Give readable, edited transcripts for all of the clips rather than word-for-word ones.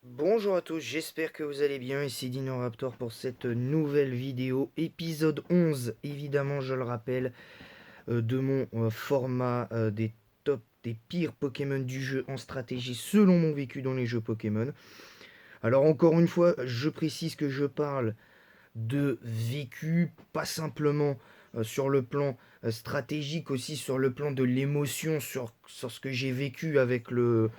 Bonjour à tous, j'espère que vous allez bien, ici Dinoraptor pour cette nouvelle vidéo, épisode 11, évidemment je le rappelle, de mon format des top, des pires Pokémon du jeu en stratégie selon mon vécu dans les jeux Pokémon. Alors encore une fois, je précise que je parle de vécu, pas simplement sur le plan stratégique, aussi sur le plan de l'émotion, sur ce que j'ai vécu avec le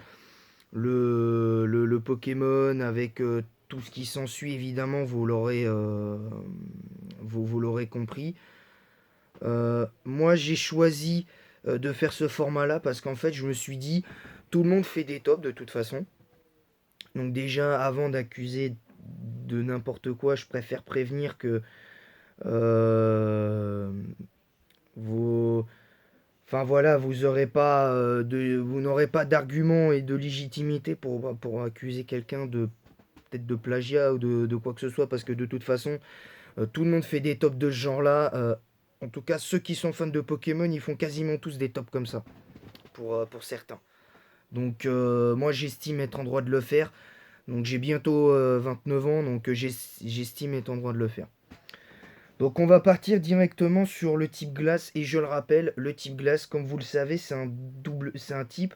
Pokémon avec tout ce qui s'ensuit, évidemment, vous l'aurez compris. Moi, j'ai choisi de faire ce format-là parce qu'en fait, je me suis dit, tout le monde fait des tops de toute façon. Donc déjà, avant d'accuser de n'importe quoi, je préfère prévenir que euh, vos, enfin voilà, vous n'aurez pas d'arguments et de légitimité pour accuser quelqu'un de peut-être de plagiat ou de quoi que ce soit, parce que de toute façon, tout le monde fait des tops de ce genre-là. En tout cas, ceux qui sont fans de Pokémon, ils font quasiment tous des tops comme ça, pour certains. Donc moi, j'estime être en droit de le faire. Donc j'ai bientôt 29 ans, donc j'estime être en droit de le faire. Donc on va partir directement sur le type glace, et je le rappelle, le type glace, comme vous le savez, c'est un type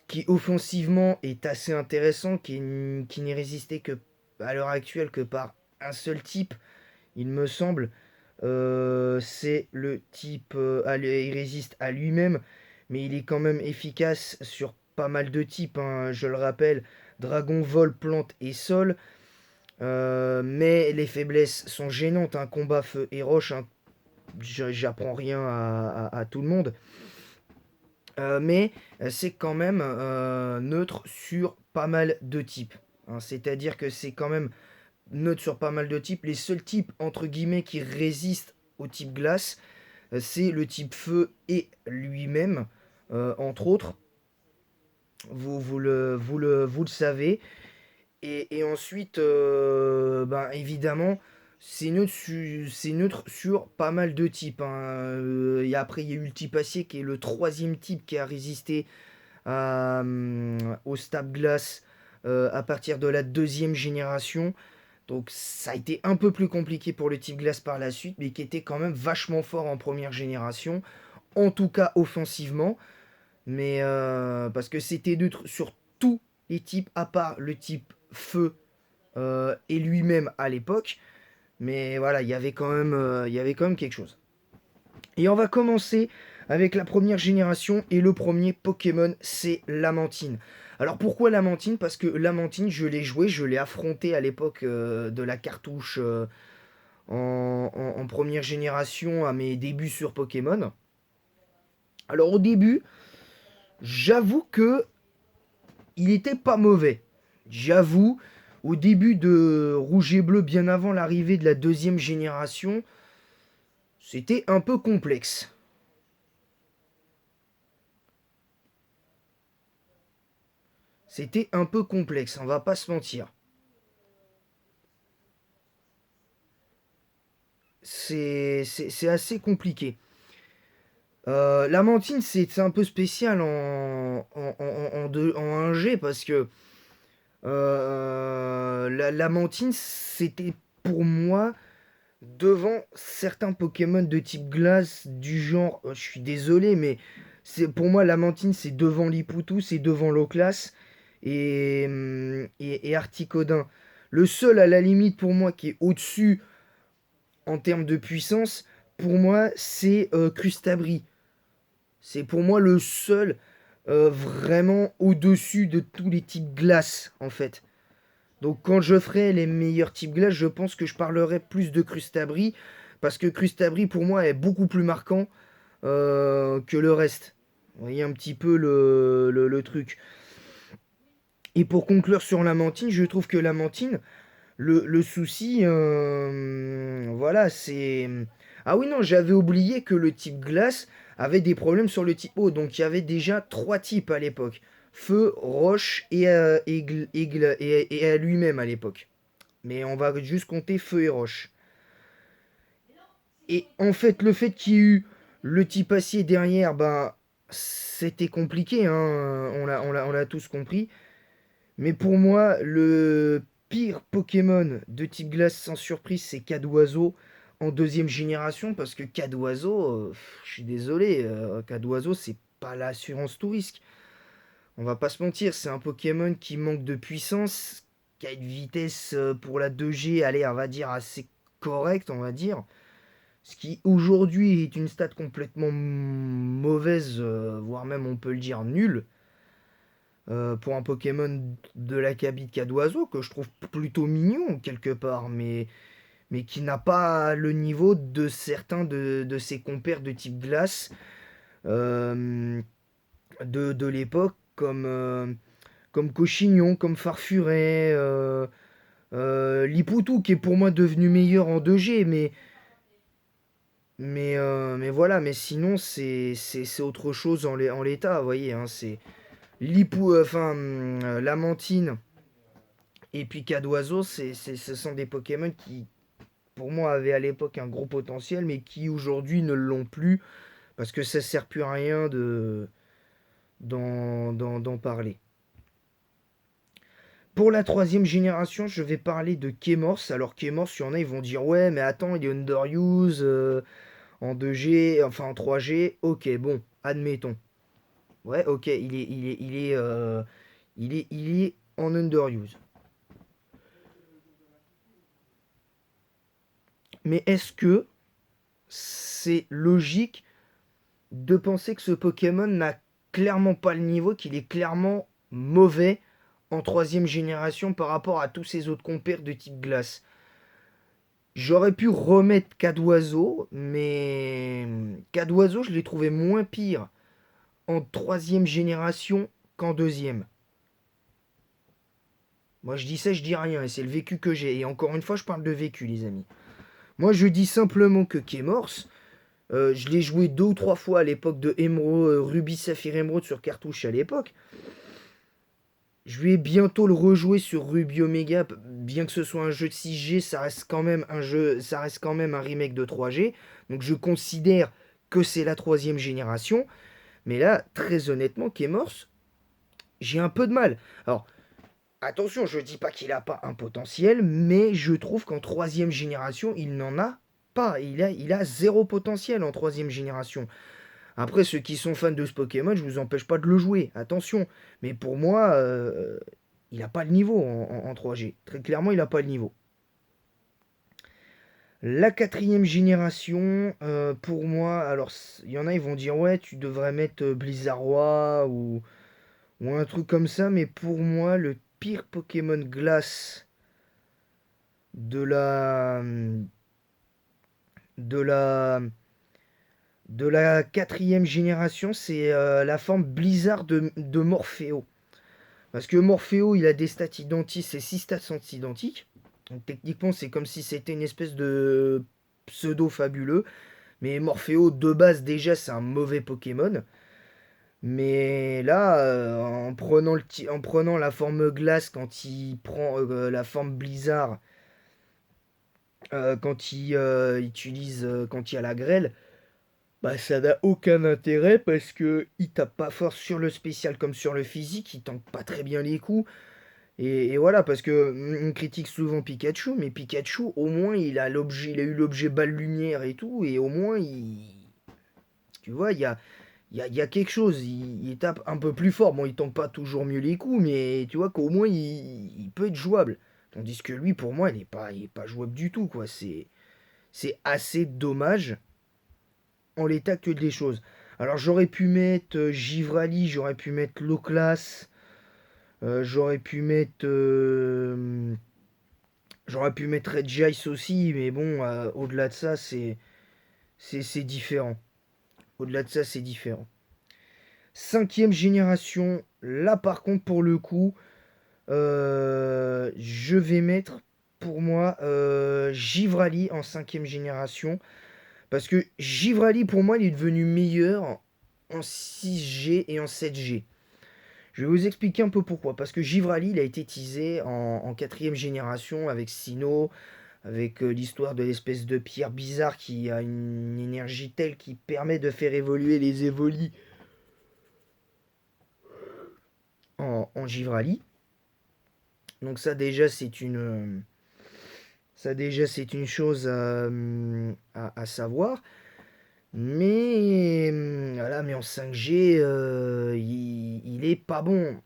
qui offensivement est assez intéressant, qui n'est résisté que à l'heure actuelle que par un seul type, il me semble. C'est le type, il résiste à lui-même, mais il est quand même efficace sur pas mal de types, hein, je le rappelle, dragon, vol, plante et sol. Mais les faiblesses sont gênantes, un combat feu et roche, hein, j'apprends rien à tout le monde. Mais c'est quand même neutre sur pas mal de types, hein. C'est-à-dire que c'est quand même neutre sur pas mal de types. Les seuls types, entre guillemets, qui résistent au type glace, c'est le type feu et lui-même, entre autres. Vous le savez. Et ensuite, ben, évidemment, c'est neutre sur pas mal de types, hein. Et après, il y a eu le type acier qui est le troisième type qui a résisté au Stab Glace à partir de la deuxième génération. Donc ça a été un peu plus compliqué pour le type glace par la suite, mais qui était quand même vachement fort en première génération, en tout cas offensivement. Mais parce que c'était neutre sur tous les types, à part le type feu et lui-même à l'époque. Mais voilà, il y avait quand même quelque chose. Et on va commencer avec la première génération, et le premier Pokémon, c'est Lamantine. Alors pourquoi Lamantine? Parce que Lamantine, je l'ai joué, je l'ai affronté à l'époque de la cartouche en première génération, à mes débuts sur Pokémon. Alors au début, j'avoue que il était pas mauvais. J'avoue, au début de Rouge et Bleu, bien avant l'arrivée de la deuxième génération, c'était un peu complexe. C'était un peu complexe, on va pas se mentir. C'est assez compliqué. La mantine, c'est un peu spécial en 1G, parce que la mantine, c'était pour moi devant certains Pokémon de type glace du genre, je suis désolé, mais c'est pour moi la mantine, c'est devant Lipoutou, c'est devant Loclas et Articodin. Le seul à la limite pour moi qui est au-dessus en termes de puissance, pour moi, c'est Crustabri. C'est pour moi le seul vraiment au-dessus de tous les types glace, en fait. Donc quand je ferai les meilleurs types glace, je pense que je parlerai plus de Crustabri, parce que Crustabri, pour moi, est beaucoup plus marquant que le reste. Vous voyez un petit peu le truc. Et pour conclure sur la mantine, je trouve que la mantine, le souci, voilà, c'est... Ah oui, non, j'avais oublié que le type glace avait des problèmes sur le type eau. Donc il y avait déjà trois types à l'époque. Feu, roche et à lui-même à l'époque. Mais on va juste compter feu et roche. Et en fait, le fait qu'il y ait eu le type acier derrière, ben, c'était compliqué, hein, on l'a tous compris. Mais pour moi, le pire Pokémon de type glace sans surprise, c'est Cadoiseau en deuxième génération. Parce que Cadoiseau, je suis désolé, Cadoiseau, c'est pas l'assurance tout risque. On va pas se mentir, c'est un Pokémon qui manque de puissance, qui a une vitesse pour la 2G, allez, on va dire assez correcte, on va dire. Ce qui aujourd'hui est une stat complètement mauvaise, voire même on peut le dire nulle, pour un Pokémon de l'acabit de Cadoiseau, que je trouve plutôt mignon quelque part, mais qui n'a pas le niveau de certains de ses compères de type glace euh, de l'époque, comme Cochignon, comme Farfuret, Lipoutou, qui est pour moi devenu meilleur en 2G, mais voilà, mais sinon, c'est autre chose en l'état, vous voyez, hein, c'est Lamantine et puis Cadoiseau, ce sont des Pokémon qui, pour moi, avaient à l'époque un gros potentiel, mais qui aujourd'hui ne l'ont plus, parce que ça sert plus à rien d'en parler. Pour la troisième génération, je vais parler de Kemors. Alors Kemors, il y en a, ils vont dire ouais, mais attends, il est underuse en 2G, enfin en 3G. Ok, bon, admettons. Ouais, ok, il est en underuse. Mais est-ce que c'est logique de penser que ce Pokémon n'a clairement pas le niveau, qu'il est clairement mauvais en troisième génération par rapport à tous ses autres compères de type glace? J'aurais pu remettre Cadoiseau, mais Cadoiseau, je l'ai trouvé moins pire en troisième génération qu'en deuxième. Moi, je dis ça, je dis rien, et c'est le vécu que j'ai. Et encore une fois, je parle de vécu, les amis. Moi, je dis simplement que Kemors, je l'ai joué 2 ou 3 fois à l'époque de Emeraude, Ruby Saphir Emeraude sur cartouche à l'époque. Je vais bientôt le rejouer sur Ruby Omega, bien que ce soit un jeu de 6G, ça reste quand même un jeu, ça reste quand même un remake de 3G. Donc je considère que c'est la troisième génération. Mais là, très honnêtement, Kemors, j'ai un peu de mal. Alors, attention, je dis pas qu'il a pas un potentiel, mais je trouve qu'en troisième génération, il n'en a pas. Il a zéro potentiel en troisième génération. Après, ceux qui sont fans de ce Pokémon, je vous empêche pas de le jouer, attention. Mais pour moi, il n'a pas le niveau en 3G. Très clairement, il n'a pas le niveau. La quatrième génération, pour moi, alors il y en a, ils vont dire ouais, tu devrais mettre Blizzardroid ou un truc comme ça, mais pour moi, le pire Pokémon glace de la de la de la quatrième génération, c'est la forme Blizzard de Morpheo. Parce que Morpheo, il a des stats identiques, ses 6 stats sont identiques. Donc techniquement, c'est comme si c'était une espèce de pseudo fabuleux. Mais Morpheo, de base, déjà, c'est un mauvais Pokémon. Mais là, en prenant la forme glace quand il prend la forme blizzard, quand il utilise, quand il y a la grêle, bah ça n'a aucun intérêt parce que il tape pas fort sur le spécial comme sur le physique, il tank pas très bien les coups. Et voilà, parce que on critique souvent Pikachu, mais Pikachu, au moins, il a eu l'objet balle lumière et tout, et au moins, tu vois, il y a quelque chose. Il tape un peu plus fort. Bon, il tank pas toujours mieux les coups, mais tu vois qu'au moins, il peut être jouable. Tandis que lui, pour moi, il est pas jouable du tout, quoi. C'est assez dommage en l'état que des choses. Alors, j'aurais pu mettre Givrali, j'aurais pu mettre Loclas, j'aurais pu mettre. J'aurais pu mettre Red Jace aussi, mais bon, au-delà de ça, c'est différent. Au-delà de ça, c'est différent. Cinquième génération, là par contre, pour le coup, je vais mettre pour moi Givrali en cinquième génération. Parce que Givrali, pour moi, il est devenu meilleur en 6G et en 7G. Je vais vous expliquer un peu pourquoi. Parce que Givrali, il a été teasé en quatrième génération avec Sinnoh, avec l'histoire de l'espèce de pierre bizarre qui a une énergie telle qui permet de faire évoluer les évolis en Givrali. Donc ça déjà c'est une chose à savoir. Mais voilà, mais en 5G, il est pas bon.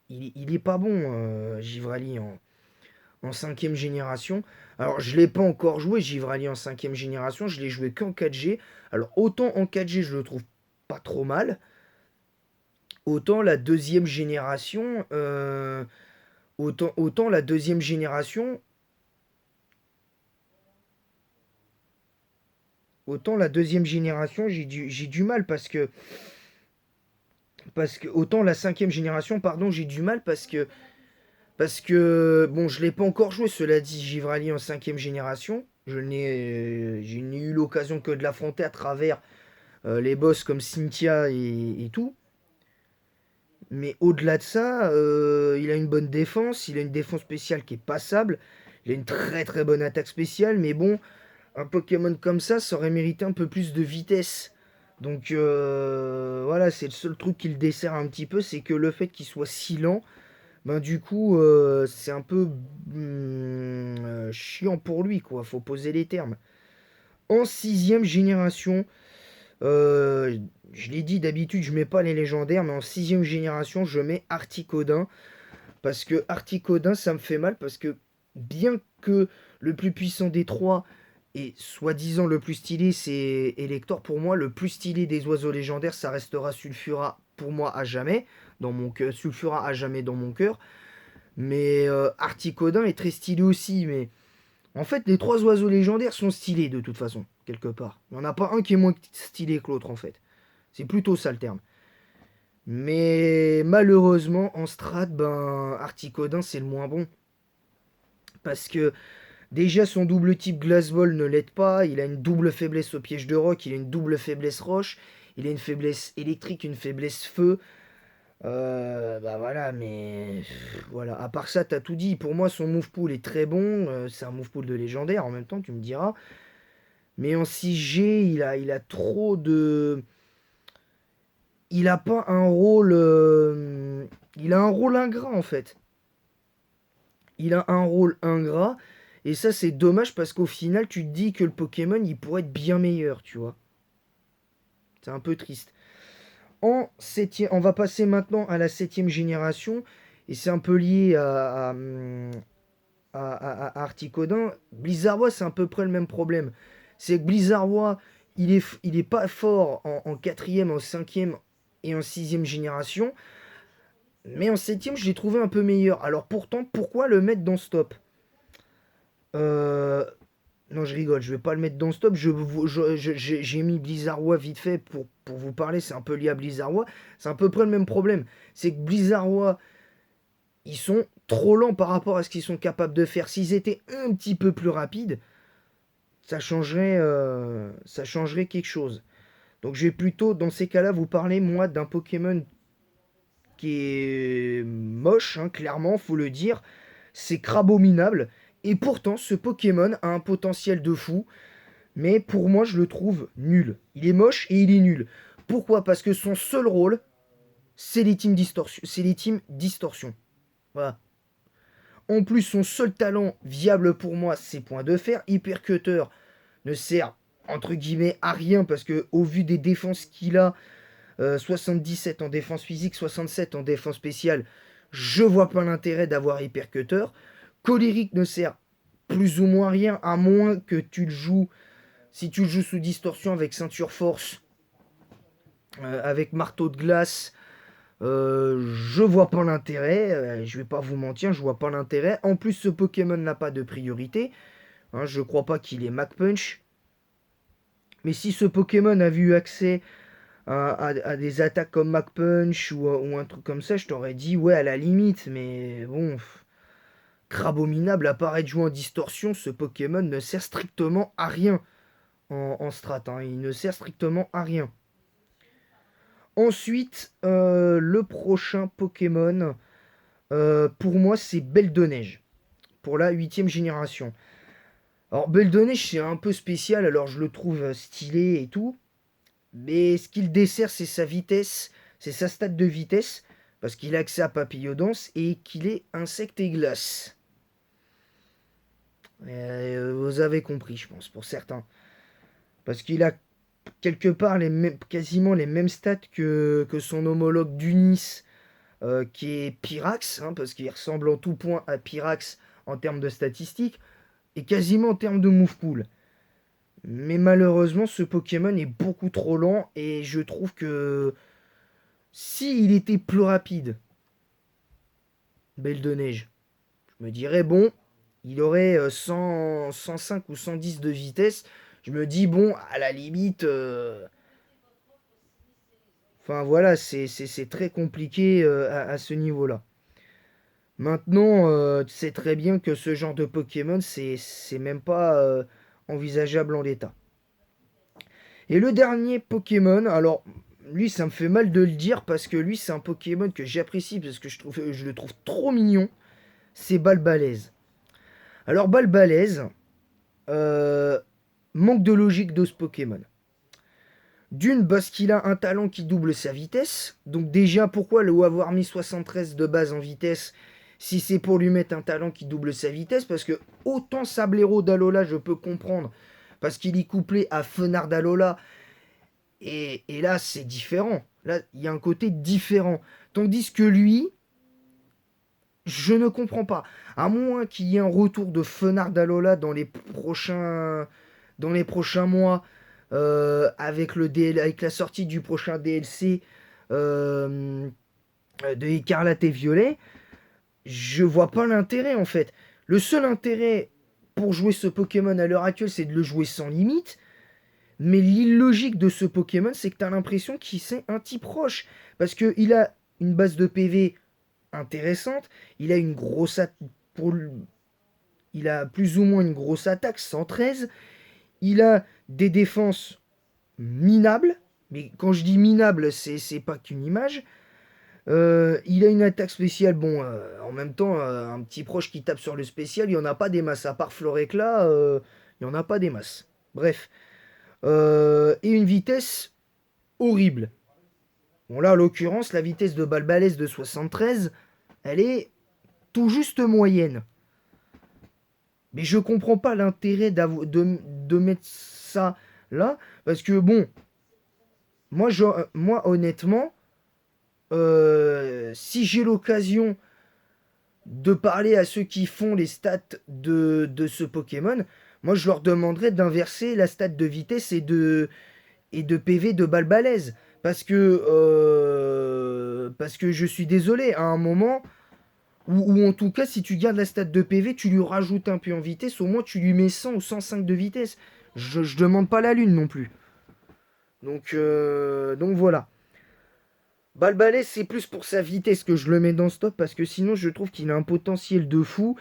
Il est pas bon, Givrali en cinquième génération. Alors, je l'ai pas encore joué, Givrali en cinquième génération. Je l'ai joué qu'en 4G. Alors, autant en 4G, je le trouve pas trop mal. Autant la deuxième génération, autant la deuxième génération, j'ai du mal parce que autant la cinquième génération, pardon, j'ai du mal parce que bon, je l'ai pas encore joué. Cela dit, Givrali en cinquième génération, je n'ai eu l'occasion que de l'affronter à travers les boss comme Cynthia et tout. Mais au-delà de ça, il a une bonne défense, il a une défense spéciale qui est passable, il a une très très bonne attaque spéciale, mais bon, un Pokémon comme ça aurait mérité un peu plus de vitesse. Donc voilà, c'est le seul truc qui le dessert un petit peu, c'est que le fait qu'il soit si lent, ben du coup, c'est un peu chiant pour lui, quoi. Faut poser les termes. En sixième génération, je l'ai dit, d'habitude, je mets pas les légendaires, mais en sixième génération, je mets Articodin. Parce que Articodin, ça me fait mal, parce que bien que le plus puissant des trois et soi-disant le plus stylé, c'est Elector, pour moi, le plus stylé des oiseaux légendaires, ça restera Sulfura pour moi à jamais, dans mon cœur. Sulfura à jamais dans mon cœur. Mais Articodin est très stylé aussi, mais en fait, les trois oiseaux légendaires sont stylés de toute façon, quelque part. Il n'y en a pas un qui est moins stylé que l'autre, en fait. C'est plutôt ça le terme. Mais malheureusement, en strat, ben, Articodin, c'est le moins bon. Parce que déjà, son double type Glace Ball ne l'aide pas. Il a une double faiblesse au piège de roc. Il a une double faiblesse roche. Il a une faiblesse électrique, une faiblesse feu. Bah voilà, mais voilà. À part ça, t'as tout dit. Pour moi, son move pool est très bon. C'est un move pool de légendaire en même temps, tu me diras. Mais en 6G, il a trop de. Il a pas un rôle. Il a un rôle ingrat en fait. Il a un rôle ingrat. Et ça, c'est dommage parce qu'au final, tu te dis que le Pokémon, il pourrait être bien meilleur, tu vois. C'est un peu triste. On va passer maintenant à la septième génération. Et c'est un peu lié à Articodin. Blizzardwa, c'est à peu près le même problème. C'est que Blizzardwa, il est pas fort en quatrième, en cinquième et en sixième génération. Mais en septième, je l'ai trouvé un peu meilleur. Alors pourtant, pourquoi le mettre dans stop? Euh, Non, je rigole, je vais pas le mettre dans stop. J'ai mis Blizzardwa vite fait pour vous parler. C'est un peu lié à Blizzardwa. C'est à peu près le même problème. C'est que Blizzardwa, ils sont trop lents par rapport à ce qu'ils sont capables de faire. S'ils étaient un petit peu plus rapides, ça changerait quelque chose. Donc je vais plutôt, dans ces cas-là, vous parler, moi, d'un Pokémon qui est moche, hein, clairement, faut le dire. C'est Crabominable. Et pourtant, ce Pokémon a un potentiel de fou. Mais pour moi, je le trouve nul. Il est moche et il est nul. Pourquoi? Parce que son seul rôle, c'est les teams distorsion. C'est les teams distorsion. Voilà. En plus, son seul talent viable pour moi, c'est point de fer. Hypercutter ne sert entre guillemets à rien parce que au vu des défenses qu'il a, 77 en défense physique, 67 en défense spéciale, je vois pas l'intérêt d'avoir Hypercutter. Colérique ne sert plus ou moins à rien, à moins que tu le joues, si tu le joues sous distorsion avec ceinture force, avec marteau de glace. Je vois pas l'intérêt, je vais pas vous mentir, je vois pas l'intérêt. En plus, ce Pokémon n'a pas de priorité. Hein, je crois pas qu'il ait Mach Punch. Mais si ce Pokémon avait eu accès à des attaques comme Mach Punch ou un truc comme ça, je t'aurais dit ouais à la limite. Mais bon, Crabominable, à part être joué en distorsion, ce Pokémon ne sert strictement à rien en strat. Hein. Il ne sert strictement à rien. Ensuite, le prochain Pokémon, pour moi, c'est Belle de Neige, pour la huitième génération. Alors, Belle de Neige, c'est un peu spécial, alors je le trouve stylé et tout. Mais ce qu'il dessert, c'est sa vitesse, c'est sa stat de vitesse. Parce qu'il a accès à Papillodance et qu'il est insecte et glace. Vous avez compris, je pense, pour certains. Parce qu'il a quelque part quasiment les mêmes stats que son homologue d'Unis, qui est Pyrax, hein, parce qu'il ressemble en tout point à Pyrax en termes de statistiques, et quasiment en termes de move pool. Mais malheureusement, ce Pokémon est beaucoup trop lent, et je trouve que s'il était plus rapide, Belle de Neige, je me dirais, bon, il aurait 105 ou 110 de vitesse. Je me dis, bon, à la limite, enfin voilà, c'est très compliqué à ce niveau-là. Maintenant, tu sais très bien que ce genre de Pokémon, c'est même pas envisageable en l'état. Et le dernier Pokémon, alors lui, ça me fait mal de le dire parce que lui, c'est un Pokémon que j'apprécie parce que je le trouve trop mignon. C'est Balbalaise. Alors Balbalaise, euh, manque de logique de ce Pokémon. D'une, parce qu'il a un talent qui double sa vitesse. Donc déjà, pourquoi le avoir mis 73 de base en vitesse si c'est pour lui mettre un talent qui double sa vitesse? Parce que autant Sablero d'Alola, je peux comprendre, parce qu'il est couplé à Fenard d'Alola. Et là, c'est différent. Là, il y a un côté différent. Tandis que lui, je ne comprends pas. À moins qu'il y ait un retour de Fenard d'Alola dans les prochains mois, avec la sortie du prochain DLC euh, de Écarlate et Violet, je vois pas l'intérêt en fait. Le seul intérêt pour jouer ce Pokémon à l'heure actuelle, c'est de le jouer sans limite. Mais l'illogique de ce Pokémon, c'est que tu as l'impression qu'il c'est un type roche. Parce qu'il a une base de PV intéressante, il a une grosse pour il a plus ou moins une grosse attaque, 113. Il a des défenses minables. Mais quand je dis minable, c'est pas qu'une image. Il a une attaque spéciale. Bon, en même temps, un petit proche qui tape sur le spécial, il n'y en a pas des masses. À part Floréclat, il n'y en a pas des masses. Bref. Et une vitesse horrible. Bon, là, en l'occurrence, la vitesse de Balbalès de 73, elle est tout juste moyenne. Mais je comprends pas l'intérêt de mettre ça là. Parce que, bon, moi honnêtement, si j'ai l'occasion de parler à ceux qui font les stats de ce Pokémon, moi je leur demanderais d'inverser la stat de vitesse et de PV de Balbalaise. Parce que je suis désolé, à un moment, ou en tout cas, si tu gardes la stat de PV, tu lui rajoutes un peu en vitesse, au moins tu lui mets 100 ou 105 de vitesse. Je demande pas la lune non plus. Donc voilà. Balbalès, c'est plus pour sa vitesse que je le mets dans ce top, parce que sinon je trouve qu'il a un potentiel de fou.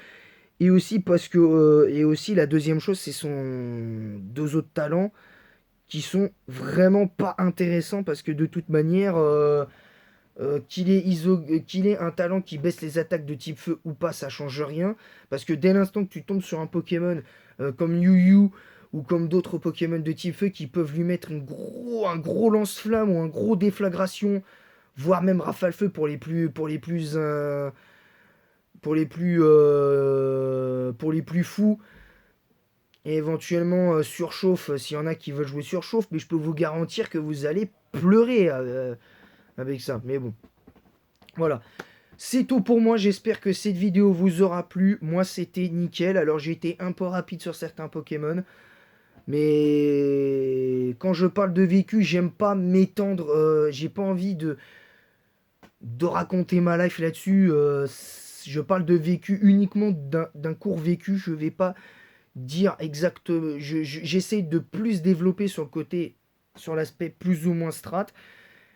Et aussi parce que et aussi la deuxième chose, c'est son deux autres talents qui sont vraiment pas intéressants parce que de toute manière, qu'il ait un talent qui baisse les attaques de type feu ou pas, ça change rien. Parce que dès l'instant que tu tombes sur un Pokémon comme Yu Yu ou comme d'autres Pokémon de type feu qui peuvent lui mettre un gros lance-flamme ou un gros déflagration, voire même rafale feu pour les plus fous, et éventuellement surchauffe s'il y en a qui veulent jouer surchauffe, mais je peux vous garantir que vous allez pleurer avec ça. Mais bon, voilà. C'est tout pour moi, j'espère que cette vidéo vous aura plu. Moi c'était nickel, alors j'ai été un peu rapide sur certains Pokémon. Mais quand je parle de vécu, j'aime pas m'étendre, j'ai pas envie de raconter ma life là-dessus. Je parle de vécu uniquement d'un court vécu, je vais pas dire exactement. J'essaie de plus développer sur le côté, sur l'aspect plus ou moins strat,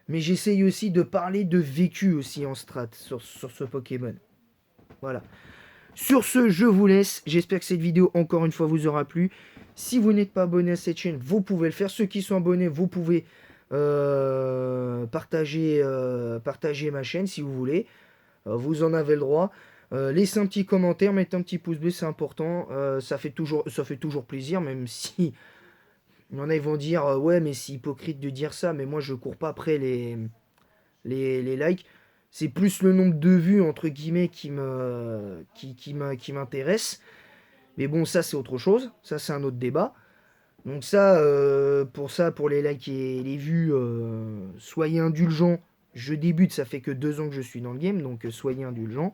mais j'essaye aussi de parler de vécu aussi en strat sur ce Pokémon. Voilà. Sur ce, je vous laisse. J'espère que cette vidéo, encore une fois, vous aura plu. Si vous n'êtes pas abonné à cette chaîne, vous pouvez le faire. Ceux qui sont abonnés, vous pouvez partager ma chaîne si vous voulez. Vous en avez le droit. Laissez un petit commentaire, mettez un petit pouce bleu, c'est important. Ça fait toujours plaisir, même si il y en a ils vont dire ouais, mais c'est hypocrite de dire ça. Mais moi, je cours pas après les likes. C'est plus le nombre de vues, entre guillemets, qui m'intéresse. Mais bon, ça, c'est autre chose. Ça, c'est un autre débat. Donc ça, pour les likes et les vues, soyez indulgents. Je débute, ça fait que 2 ans que je suis dans le game, donc soyez indulgents.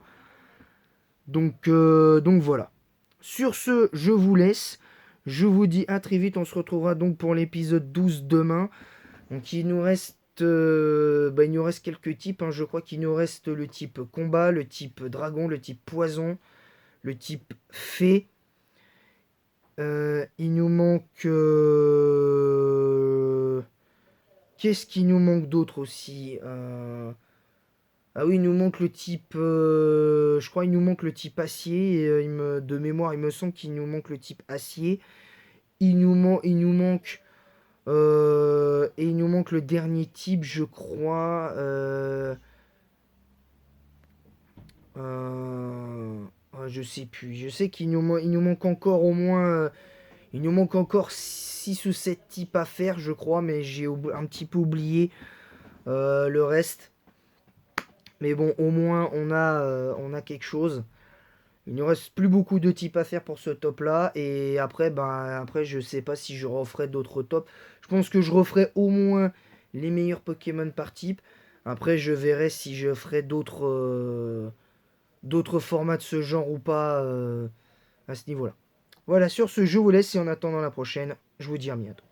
Donc voilà. Sur ce, je vous laisse. Je vous dis à très vite. On se retrouvera donc pour l'épisode 12 demain. Donc il nous reste quelques types, hein. Je crois qu'il nous reste le type combat, le type dragon, le type poison, le type fée. Il nous manque... Qu'est-ce qui nous manque d'autre aussi? Ah oui, il nous manque le type... Je crois qu'il nous manque le type acier. Et, de mémoire, il me semble qu'il nous manque le type acier. Il nous manque le dernier type, je crois. Je sais plus. Je sais il nous manque encore au moins. Il nous manque encore 6 ou 7 types à faire, je crois, mais j'ai un petit peu oublié le reste. Mais bon, au moins, on a quelque chose. Il ne reste plus beaucoup de types à faire pour ce top là. Et après, après, je sais pas si je referai d'autres tops. Je pense que je referai au moins les meilleurs Pokémon par type. Après, je verrai si je ferai d'autres formats de ce genre ou pas à ce niveau-là. Voilà, sur ce, je vous laisse et en attendant la prochaine, je vous dis à bientôt.